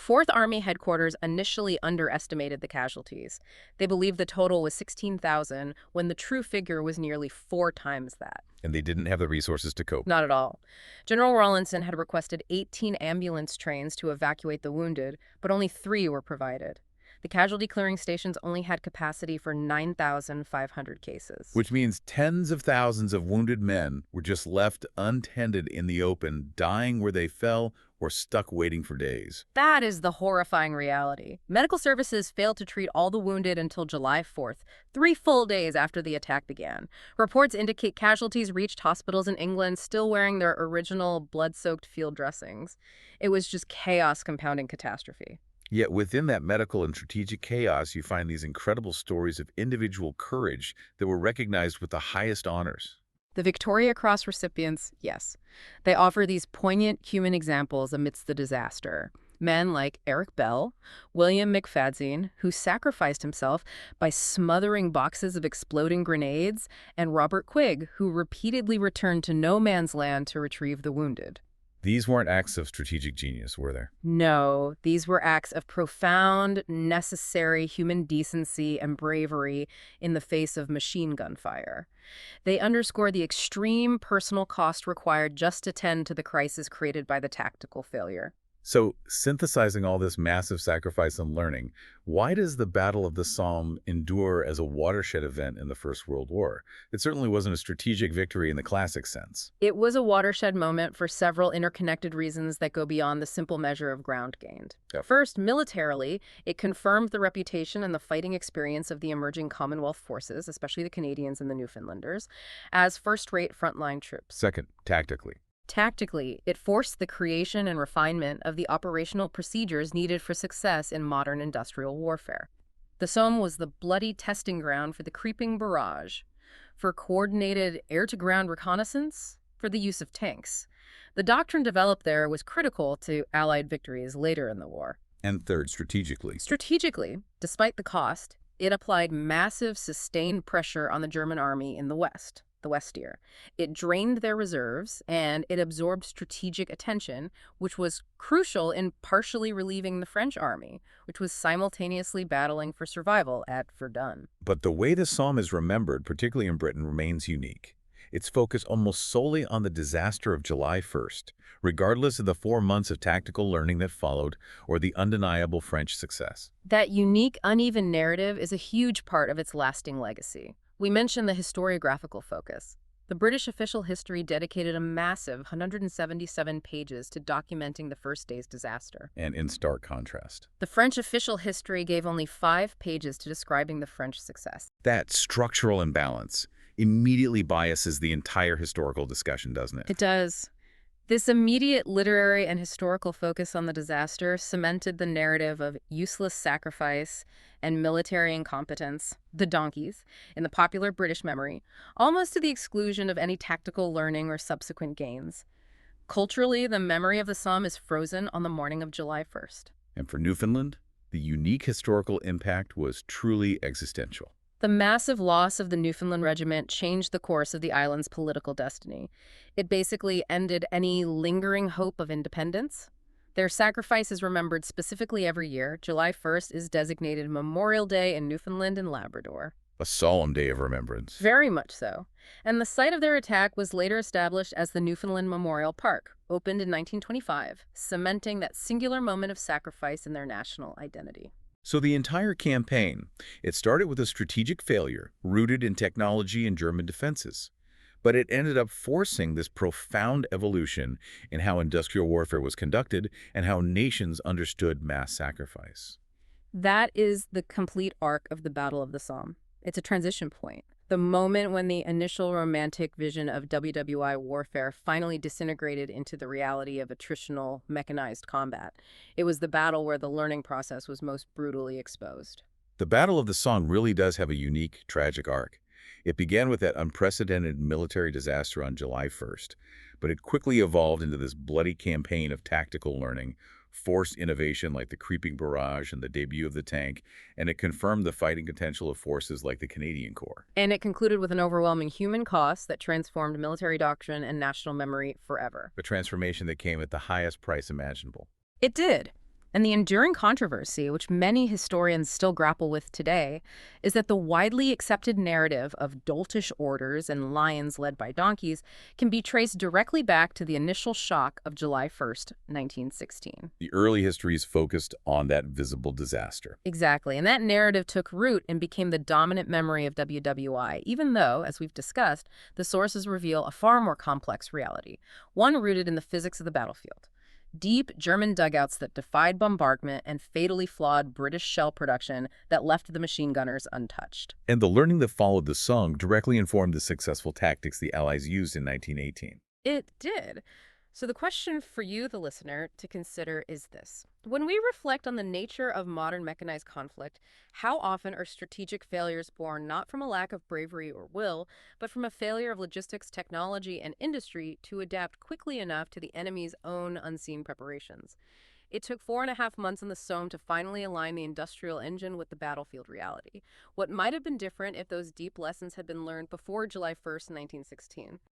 Fourth Army headquarters initially underestimated the casualties. They believed the total was 16,000 when the true figure was nearly 4 times that. And they didn't have the resources to cope. Not at all. General Rawlinson had requested 18 ambulance trains to evacuate the wounded, but only 3 were provided. The casualty clearing stations only had capacity for 9,500 cases. Which means tens of thousands of wounded men were just left untended in the open, dying where they fell or stuck waiting for days. That is the horrifying reality. Medical services failed to treat all the wounded until July 4th, 3 full days after the attack began. Reports indicate casualties reached hospitals in England still wearing their original blood-soaked field dressings. It was just chaos compounding catastrophe. Yet within that medical and strategic chaos, you find these incredible stories of individual courage that were recognized with the highest honors. The Victoria Cross recipients, yes. They offer these poignant human examples amidst the disaster. Men like Eric Bell, William McFadzean, who sacrificed himself by smothering boxes of exploding grenades, and Robert Quigg, who repeatedly returned to no man's land to retrieve the wounded. These weren't acts of strategic genius, were there? No, these were acts of profound, necessary human decency and bravery in the face of machine gun fire. They underscore the extreme personal cost required just to tend to the crisis created by the tactical failure. So, synthesizing all this massive sacrifice and learning, why does the Battle of the Somme endure as a watershed event in the First World War? It certainly wasn't a strategic victory in the classic sense. It was a watershed moment for several interconnected reasons that go beyond the simple measure of ground gained. Yep. First, militarily, it confirmed the reputation and the fighting experience of the emerging Commonwealth forces, especially the Canadians and the Newfoundlanders, as first-rate frontline troops. Second, tactically. Tactically, it forced the creation and refinement of the operational procedures needed for success in modern industrial warfare. The Somme was the bloody testing ground for the creeping barrage, for coordinated air-to-ground reconnaissance, for the use of tanks. The doctrine developed there was critical to Allied victories later in the war. And third, strategically. Strategically, despite the cost, it applied massive, sustained pressure on the German army in the West. The Westier. It drained their reserves, and it absorbed strategic attention, which was crucial in partially relieving the French army, which was simultaneously battling for survival at Verdun. But the way the Somme is remembered, particularly in Britain, remains unique. It's focused almost solely on the disaster of July 1st, regardless of the 4 months of tactical learning that followed or the undeniable French success. That unique, uneven narrative is a huge part of its lasting legacy. We mentioned the historiographical focus. The British official history dedicated a massive 177 pages to documenting the first day's disaster. And in stark contrast, The French official history gave only 5 pages to describing the French success. that structural imbalance immediately biases the entire historical discussion, doesn't it? It does. This immediate literary and historical focus on the disaster cemented the narrative of useless sacrifice and military incompetence, the donkeys, in the popular British memory, almost to the exclusion of any tactical learning or subsequent gains. Culturally, the memory of the Somme is frozen on the morning of July 1st. And for Newfoundland, the unique historical impact was truly existential. The massive loss of the Newfoundland Regiment changed the course of the island's political destiny. It basically ended any lingering hope of independence. Their sacrifice is remembered specifically every year. July 1st is designated Memorial Day in Newfoundland and Labrador. A solemn day of remembrance. Very much so. And the site of their attack was later established as the Newfoundland Memorial Park, opened in 1925, cementing that singular moment of sacrifice in their national identity. So the entire campaign, it started with a strategic failure rooted in technology and German defenses. But it ended up forcing this profound evolution in how industrial warfare was conducted and how nations understood mass sacrifice. That is the complete arc of the Battle of the Somme. It's a transition point. The moment when the initial romantic vision of WWI warfare finally disintegrated into the reality of attritional, mechanized combat. It was the battle where the learning process was most brutally exposed. The Battle of the Somme really does have a unique, tragic arc. It began with that unprecedented military disaster on July 1st, but it quickly evolved into this bloody campaign of tactical learning, forced innovation like the creeping barrage and the debut of the tank, and it confirmed the fighting potential of forces like the Canadian Corps. And it concluded with an overwhelming human cost that transformed military doctrine and national memory forever. A transformation that came at the highest price imaginable. It did. And the enduring controversy, which many historians still grapple with today, is that the widely accepted narrative of doltish orders and lions led by donkeys can be traced directly back to the initial shock of July 1st, 1916. The early histories focused on that visible disaster. Exactly, and that narrative took root and became the dominant memory of WWI, even though, as we've discussed, the sources reveal a far more complex reality, one rooted in the physics of the battlefield. Deep German dugouts that defied bombardment and fatally flawed British shell production that left the machine gunners untouched. And the learning that followed the Somme directly informed the successful tactics the Allies used in 1918. It did. So the question for you, the listener, to consider is this. When we reflect on the nature of modern mechanized conflict, how often are strategic failures born not from a lack of bravery or will, but from a failure of logistics, technology, and industry to adapt quickly enough to the enemy's own unseen preparations? It took 4.5 months in the Somme to finally align the industrial engine with the battlefield reality. What might have been different if those deep lessons had been learned before July 1st, 1916?